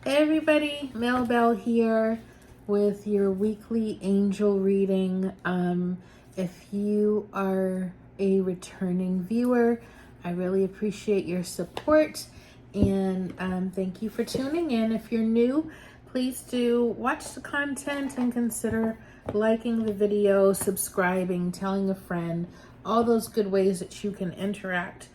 Hey everybody, Mel Bell here with your weekly angel reading. If you are a returning viewer, I really appreciate your support and thank you for tuning in. If you're new, please do watch the content and consider liking the video, subscribing, telling a friend, all those good ways that you can interact.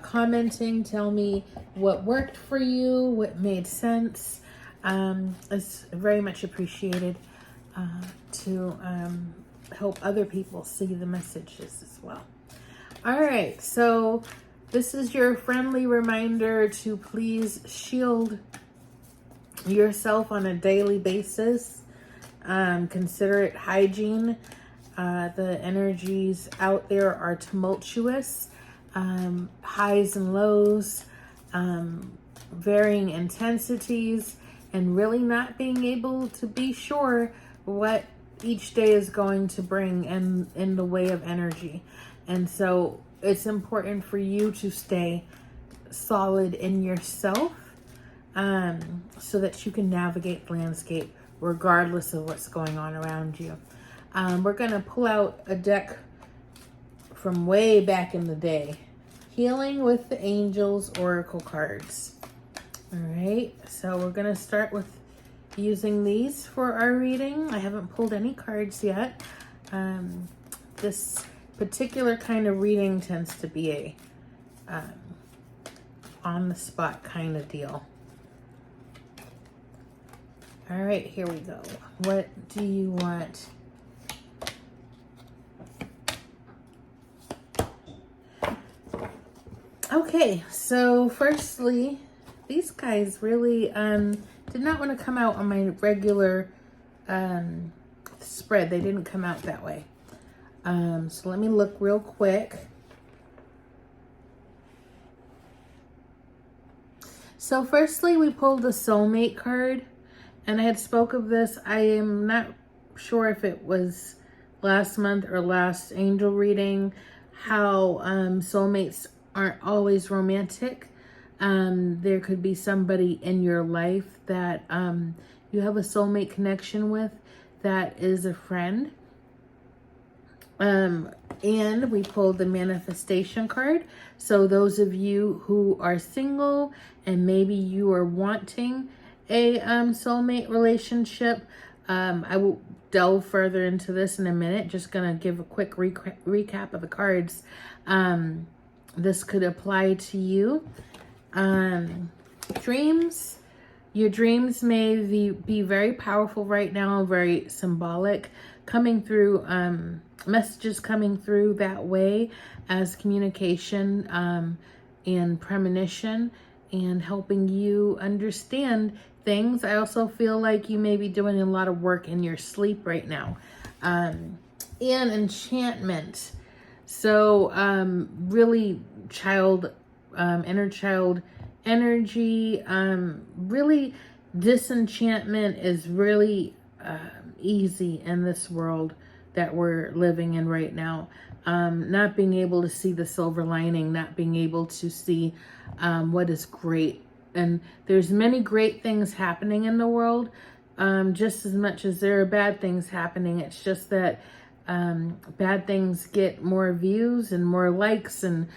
Commenting, tell me what worked for you, what made sense. It's very much appreciated to help other people see the messages as well. All right, so this is your friendly reminder to please shield yourself on a daily basis. Consider it hygiene. The energies out there are tumultuous. Highs and lows, varying intensities, and really not being able to be sure what each day is going to bring in the way of energy. And so it's important for you to stay solid in yourself so that you can navigate the landscape regardless of what's going on around you. We're going to pull out a deck from way back in the day. Healing with the Angels Oracle cards. All right, so we're going to start with using these for our reading. I haven't pulled any cards yet. This particular kind of reading tends to be a on-the-spot kind of deal. All right, here we go. What do you want? Okay, so firstly, these guys really did not want to come out on my regular spread. They didn't come out that way. So let me look real quick. So firstly, we pulled the Soulmate card, and I had spoke of this. I am not sure if it was last month or last angel reading, how soulmates aren't always romantic. There could be somebody in your life that you have a soulmate connection with that is a friend. And we pulled the manifestation card. So those of you who are single and maybe you are wanting a soulmate relationship, I will delve further into this in a minute. Just gonna give a quick recap of the cards. This could apply to you. Dreams. Your dreams may be very powerful right now, very symbolic, coming through, messages coming through that way as communication and premonition and helping you understand things. I also feel like you may be doing a lot of work in your sleep right now. And enchantment. So really inner child energy. Really disenchantment is really easy in this world that we're living in right now. Not being able to see the silver lining, not being able to see what is great. And there's many great things happening in the world, just as much as there are bad things happening. It's just that bad things get more views and more likes and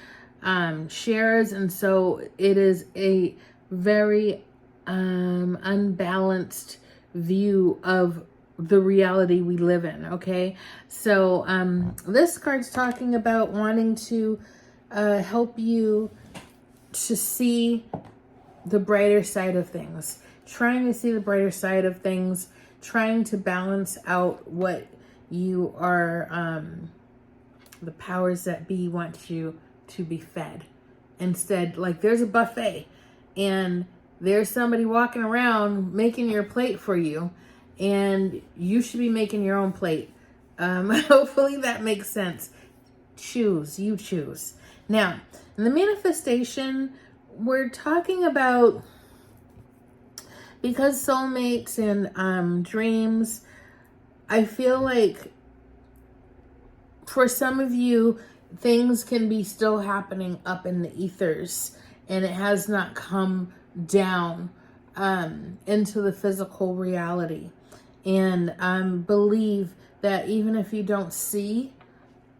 shares, and so it is a very unbalanced view of the reality we live in. Okay, so this card's talking about wanting to help you to see the brighter side of things, trying to see the brighter side of things, trying to balance out what you are, the powers that be want you to be fed. Instead, like there's a buffet and there's somebody walking around making your plate for you, and you should be making your own plate. Hopefully that makes sense. You choose. Now, in the manifestation, we're talking about, because soulmates and dreams, I feel like for some of you, things can be still happening up in the ethers and it has not come down into the physical reality. And believe that even if you don't see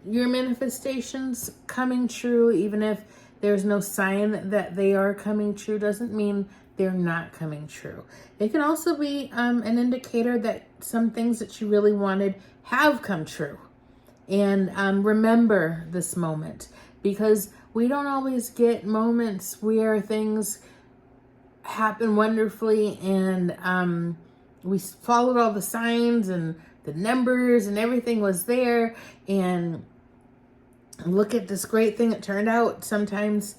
your manifestations coming true, even if there's no sign that they are coming true, doesn't mean they're not coming true. It can also be an indicator that some things that you really wanted have come true. And remember this moment, because we don't always get moments where things happen wonderfully and we followed all the signs and the numbers and everything was there, and look at this great thing that turned out. Sometimes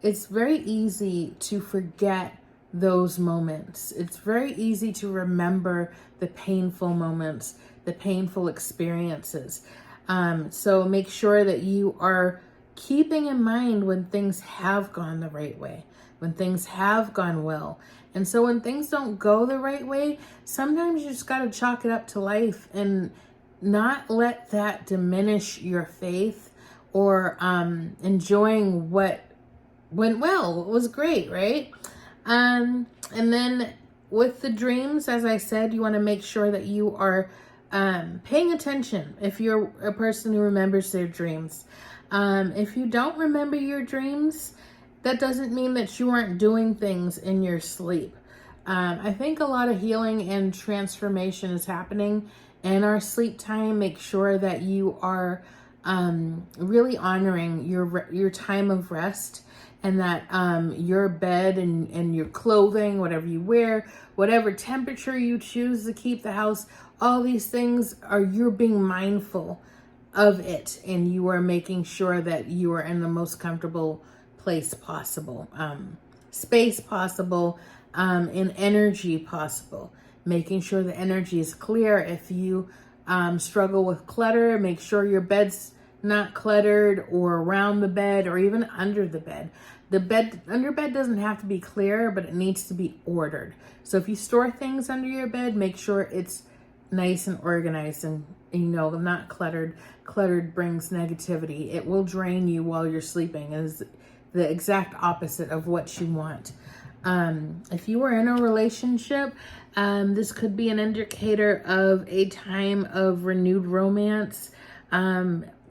it's very easy to forget those moments. It's very easy to remember the painful moments, the painful experiences. So make sure that you are keeping in mind when things have gone the right way, when things have gone well. And so when things don't go the right way, sometimes you just got to chalk it up to life and not let that diminish your faith or enjoying what went well. It was great, right? And then with the dreams, as I said, you want to make sure that you are paying attention if you're a person who remembers their dreams. If you don't remember your dreams, that doesn't mean that you aren't doing things in your sleep. I think a lot of healing and transformation is happening in our sleep time. Make sure that you are really honoring your time of rest, and that your bed and your clothing, whatever you wear, whatever temperature you choose to keep the house, all these things you're being mindful of it, and you are making sure that you are in the most comfortable place possible, space possible, and energy possible. Making sure the energy is clear. If you struggle with clutter, make sure your bed's not cluttered, or around the bed, or even under the bed. The under bed doesn't have to be clear, but it needs to be ordered. So if you store things under your bed, make sure it's nice and organized and not cluttered. Cluttered brings negativity. It will drain you while you're sleeping. It is the exact opposite of what you want. If you are in a relationship, this could be an indicator of a time of renewed romance,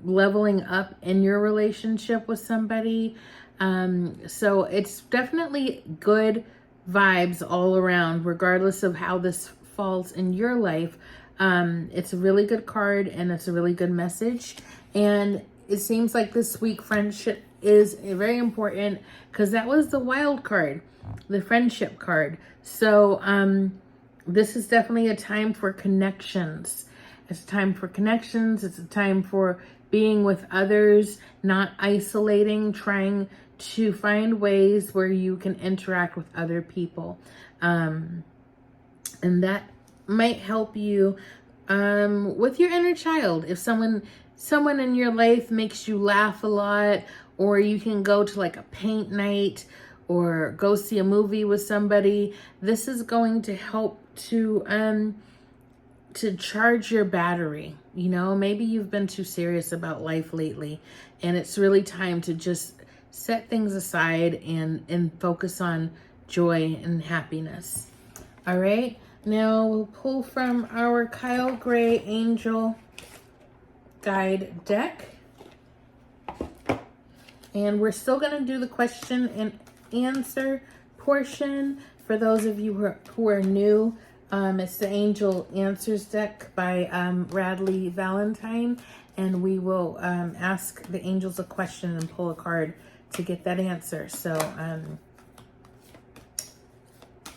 leveling up in your relationship with somebody. So it's definitely good vibes all around, regardless of how this falls in your life. It's a really good card, and it's a really good message. And it seems like this week friendship is very important, because that was the wild card, the friendship card. So this is definitely a time for connections. It's a time for connections. It's a time for being with others, not isolating, trying to find ways where you can interact with other people. And that might help you with your inner child. If someone in your life makes you laugh a lot, or you can go to like a paint night or go see a movie with somebody, this is going to help to charge your battery. Maybe you've been too serious about life lately, and it's really time to just set things aside and focus on joy and happiness. All right, now we'll pull from our Kyle Gray Angel Guide deck, and we're still going to do the question and answer portion. For those of you who are new, it's the Angel Answers deck by Radley Valentine, and we will ask the angels a question and pull a card to get that answer. So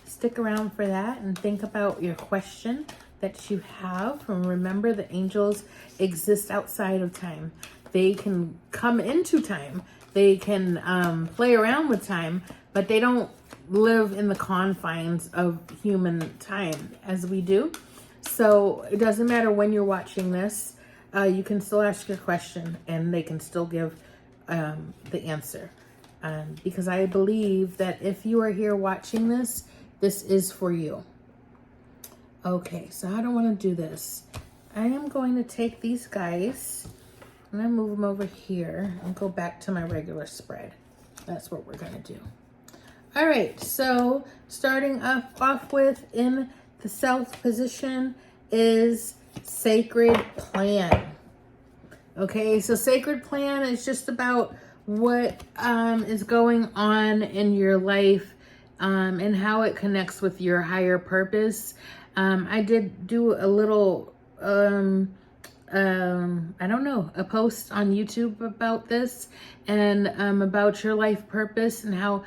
stick around for that and think about your question that you have. And remember, the angels exist outside of time. They can come into time. They can play around with time, but they don't live in the confines of human time as we do. So it doesn't matter when you're watching this. You can still ask your question, and they can still give the answer. Because I believe that if you are here watching this, this is for you. Okay, so how do I want to do this? I am going to take these guys, and I move them over here and go back to my regular spread. That's what we're going to do. All right, so starting off with in the South position is Sacred Plan. Okay, so Sacred Plan is just about what is going on in your life and how it connects with your higher purpose. I did do a little, I don't know, a post on YouTube about this and about your life purpose and how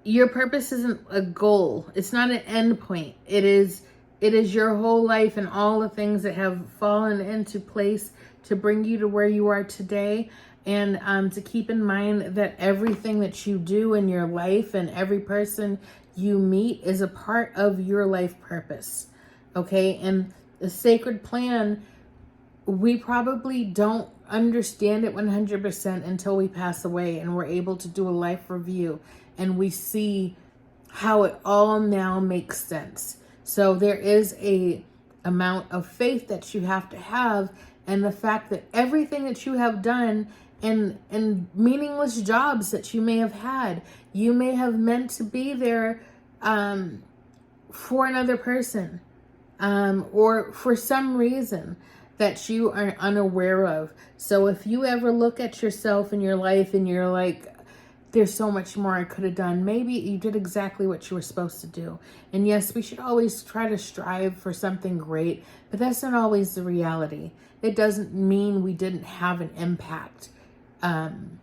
your purpose isn't a goal. It's not an end point. It is your whole life and all the things that have fallen into place to bring you to where you are today. And to keep in mind that everything that you do in your life and every person you meet is a part of your life purpose. Okay? And the Sacred Plan, we probably don't understand it 100% until we pass away and we're able to do a life review and we see how it all now makes sense. So there is a amount of faith that you have to have, and the fact that everything that you have done and meaningless jobs that you may have had, you may have meant to be there for another person or for some reason that you are unaware of. So if you ever look at yourself in your life and you're like, there's so much more I could have done, maybe you did exactly what you were supposed to do. And yes, we should always try to strive for something great, but that's not always the reality. It doesn't mean we didn't have an impact. And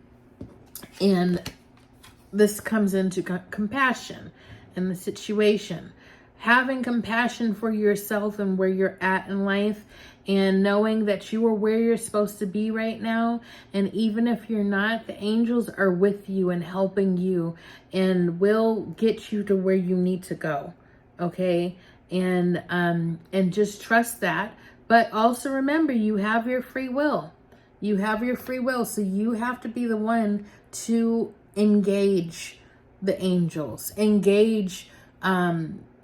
this comes into compassion in the situation. Having compassion for yourself and where you're at in life, and knowing that you are where you're supposed to be right now. And even if you're not, the angels are with you and helping you and will get you to where you need to go. Okay. And just trust that. But also remember, you have your free will. You have your free will. So you have to be the one to engage the angels, engage,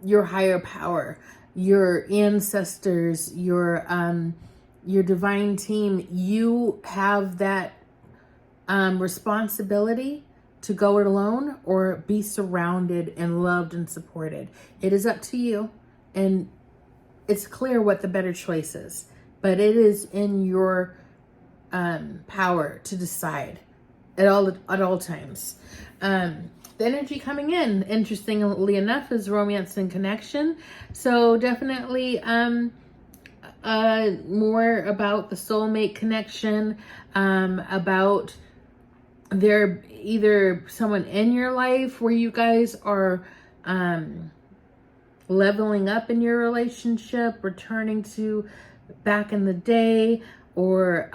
your higher power, your ancestors, your divine team. You have that responsibility to go it alone or be surrounded and loved and supported. It is up to you, and it's clear what the better choice is, but it is in your power to decide at all times. The energy coming in, interestingly enough, is romance and connection. So definitely more about the soulmate connection, about there either someone in your life where you guys are leveling up in your relationship, returning to back in the day, or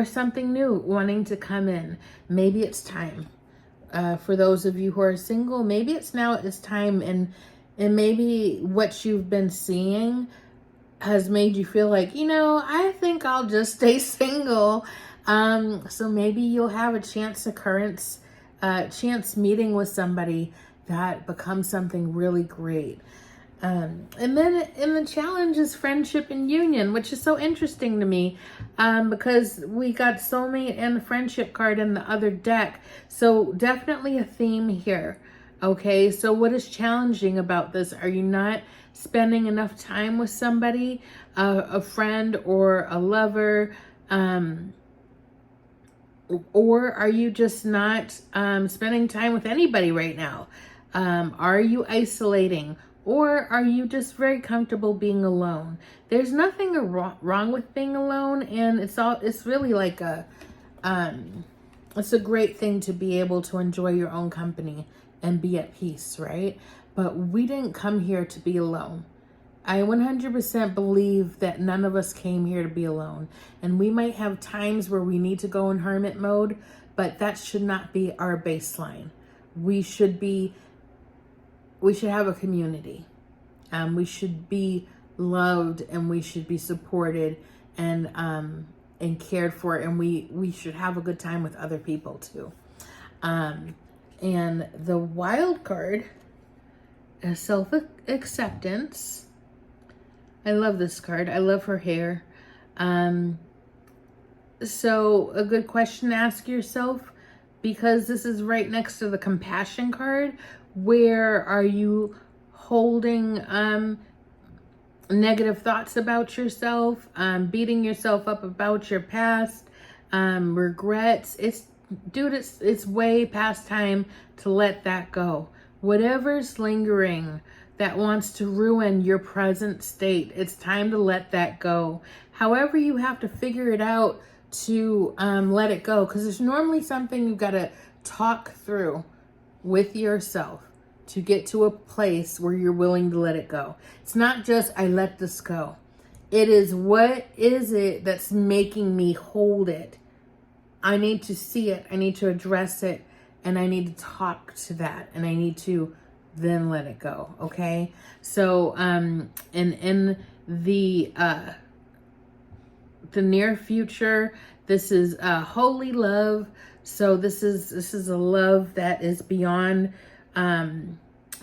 something new wanting to come in. Maybe it's time. For those of you who are single, maybe it's time, and maybe what you've been seeing has made you feel like, I think I'll just stay single. So maybe you'll have a chance meeting with somebody that becomes something really great. And then in the challenge is friendship and union, which is so interesting to me because we got soulmate and the friendship card in the other deck. So definitely a theme here. Okay, so what is challenging about this? Are you not spending enough time with somebody, a friend or a lover? Or are you just not spending time with anybody right now? Are you isolating? Or are you just very comfortable being alone? There's nothing wrong with being alone, and it's really like it's a great thing to be able to enjoy your own company and be at peace, right? But we didn't come here to be alone. I 100% believe that none of us came here to be alone. And we might have times where we need to go in hermit mode, but that should not be our baseline. We should have a community. We should be loved, and we should be supported and cared for, and we should have a good time with other people too. And the wild card is self-acceptance. I love this card. I love her hair. So a good question to ask yourself, because this is right next to the compassion card. Where are you holding negative thoughts about yourself, beating yourself up about your past, regrets? It's way past time to let that go. Whatever's lingering that wants to ruin your present state, it's time to let that go. However, you have to figure it out to let it go, because there's normally something you've got to talk through with yourself to get to a place where you're willing to let it go. It's not just, I let this go. It is, what is it that's making me hold it? I need to see it. I need to address it. And I need to talk to that. And I need to then let it go. Okay. So, in the near future, this is holy love. So this is a love that is beyond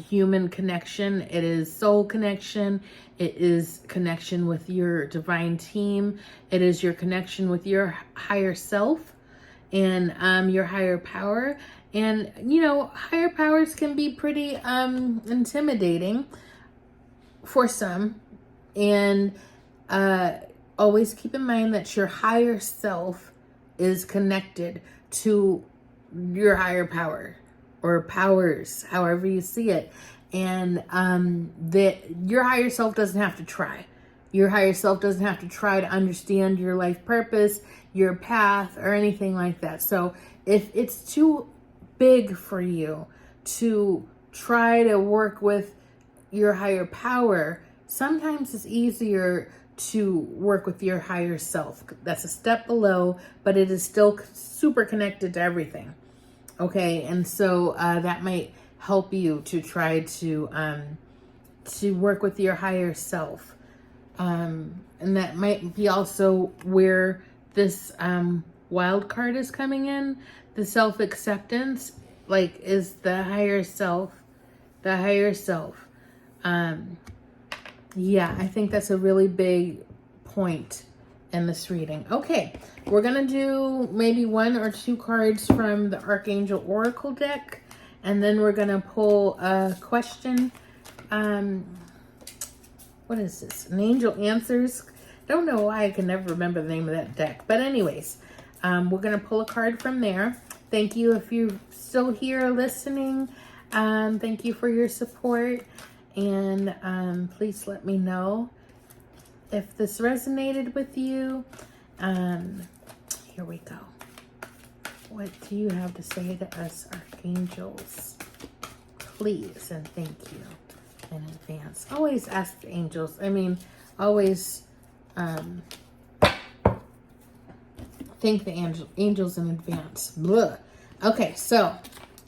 human connection. It is soul connection. It is connection with your divine team. It is your connection with your higher self and your higher power. And you know, higher powers can be pretty intimidating for some. And always keep in mind that your higher self is connected to your higher power, or powers, however you see it. And that your higher self doesn't have to try. Your higher self doesn't have to try to understand your life purpose, your path, or anything like that. So if it's too big for you to try to work with your higher power, sometimes it's easier to work with your higher self. That's a step below, but it is still super connected to everything. Okay, and so that might help you to try to work with your higher self, and that might be also where this wild card is coming in. The self-acceptance, like, is the higher self. The higher self. Yeah, I think that's a really big point in this reading. Okay, we're going to do maybe 1 or 2 cards from the Archangel Oracle deck, and then we're going to pull a question. What is this? An Angel Answers. Don't know why I can never remember the name of that deck. But anyways, we're going to pull a card from there. Thank you if you're still here listening. Thank you for your support. And please let me know if this resonated with you. Here we go. What do you have to say to us, archangels? Please and thank you in advance. Always ask the angels. I mean, always thank the angels in advance. Blah. Okay, so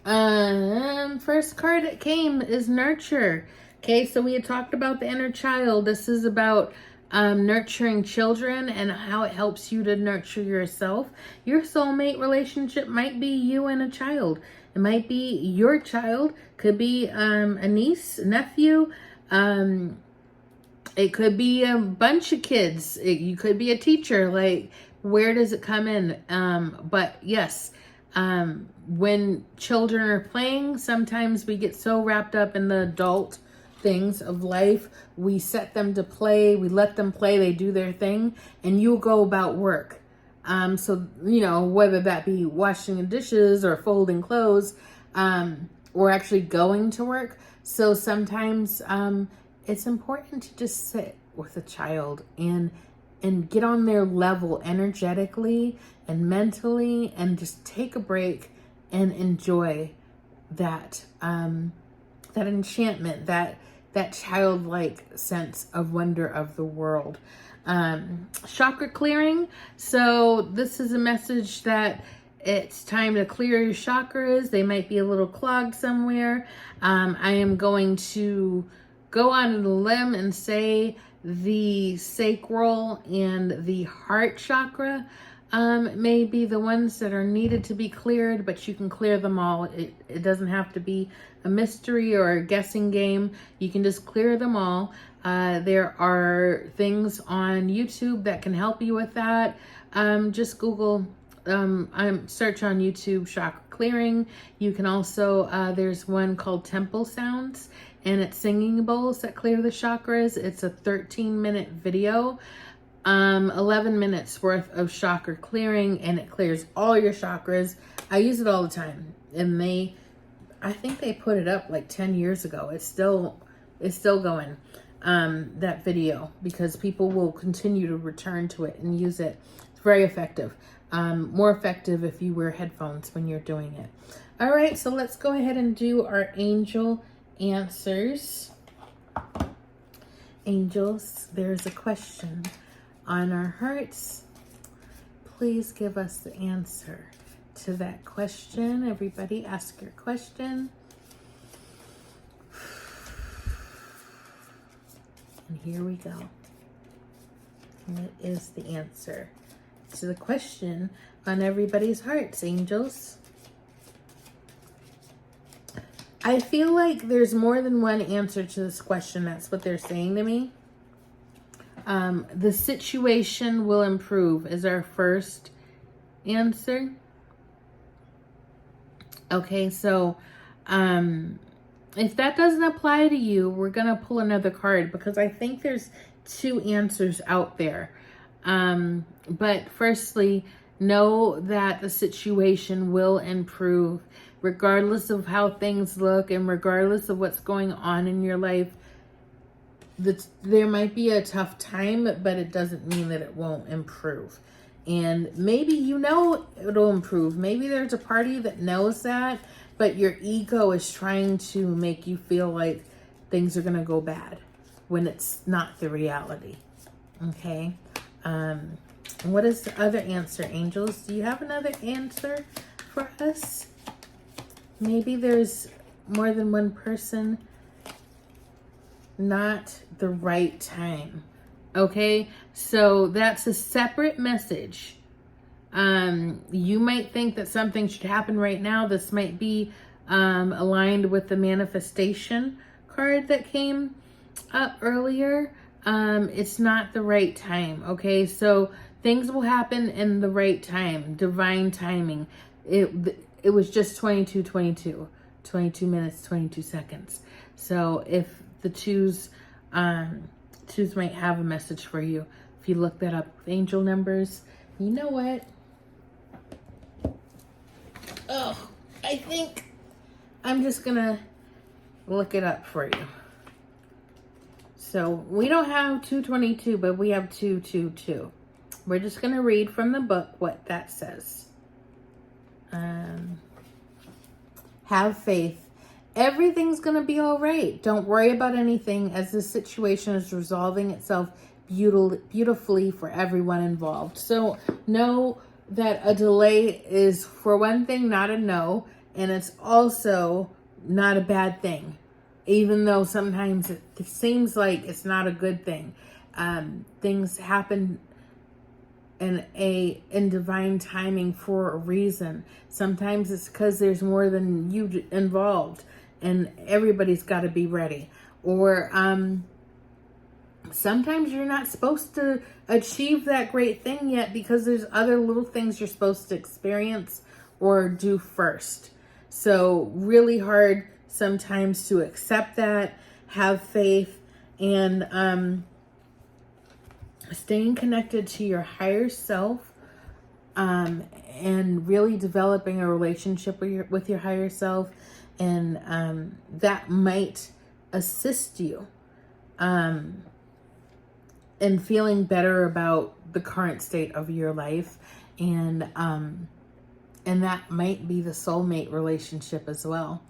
first card that came is nurture. Okay, so we had talked about the inner child. This is about nurturing children and how it helps you to nurture yourself. Your soulmate relationship might be you and a child. It might be your child. Could be a niece, nephew. It could be a bunch of kids. You could be a teacher. Like, where does it come in? But yes, when children are playing, sometimes we get so wrapped up in the adult things of life. We set them to play. We let them play. They do their thing. And you go about work. So, you know, whether that be washing the dishes or folding clothes, or actually going to work. So sometimes it's important to just sit with a child and get on their level energetically and mentally, and just take a break and enjoy that that enchantment, that childlike sense of wonder of the world. Chakra clearing. So this is a message that it's time to clear your chakras. They might be a little clogged somewhere. I am going to go on a limb and say the sacral and the heart chakra may be the ones that are needed to be cleared, but you can clear them all. It doesn't have to be a mystery or a guessing game. You can just clear them all. There are things on YouTube that can help you with that. Just Google, search on YouTube chakra clearing. You can also, there's one called Temple Sounds, and it's singing bowls that clear the chakras. It's a 13-minute video, 11 minutes worth of chakra clearing, and it clears all your chakras. I use it all the time, and I think they put it up like 10 years ago. It's still going, that video, because people will continue to return to it and use it. It's very effective. More effective if you wear headphones when you're doing it. All right, so let's go ahead and do our angel answers. Angels, there's a question on our hearts. Please give us the answer to that question. Everybody ask your question. And here we go. What is the answer to the question on everybody's hearts, angels? I feel like there's more than one answer to this question. That's what they're saying to me. The situation will improve is our first answer. Okay, so if that doesn't apply to you, we're going to pull another card, because I think there's two answers out there. But firstly, know that the situation will improve regardless of how things look and regardless of what's going on in your life. There might be a tough time, but it doesn't mean that it won't improve. And maybe it'll improve. Maybe there's a party that knows that, but your ego is trying to make you feel like things are going to go bad when it's not the reality. Okay? What is the other answer, angels? Do you have another answer for us? Maybe there's more than one person. Not the right time. Okay? So that's a separate message. You might think that something should happen right now. This might be aligned with the manifestation card that came up earlier. It's not the right time. Okay? So things will happen in the right time. Divine timing. It was just 22 minutes, 22 seconds. So if the twos might have a message for you. If you look that up with angel numbers, you know what? Oh, I think I'm just gonna look it up for you. So we don't have 222, but we have 222. We're just gonna read from the book what that says. Have faith. Everything's going to be all right. Don't worry about anything, as this situation is resolving itself beautifully for everyone involved. So know that a delay is, for one thing, not a no, and it's also not a bad thing, even though sometimes it seems like it's not a good thing. Things happen in divine timing for a reason. Sometimes it's because there's more than you involved, and everybody's got to be ready. Or sometimes you're not supposed to achieve that great thing yet, because there's other little things you're supposed to experience or do first. So really hard sometimes to accept that, have faith, and staying connected to your higher self, and really developing a relationship with your higher self, and that might assist you in feeling better about the current state of your life, and that might be the soulmate relationship as well,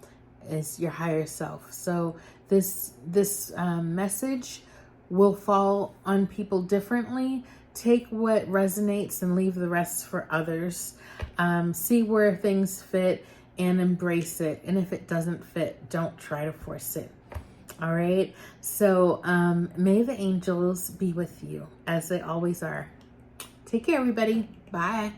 is your higher self. So this message will fall on people differently. Take what resonates and leave the rest for others. See where things fit and embrace it. And if it doesn't fit, don't try to force it. All right? So may the angels be with you, as they always are. Take care, everybody. Bye.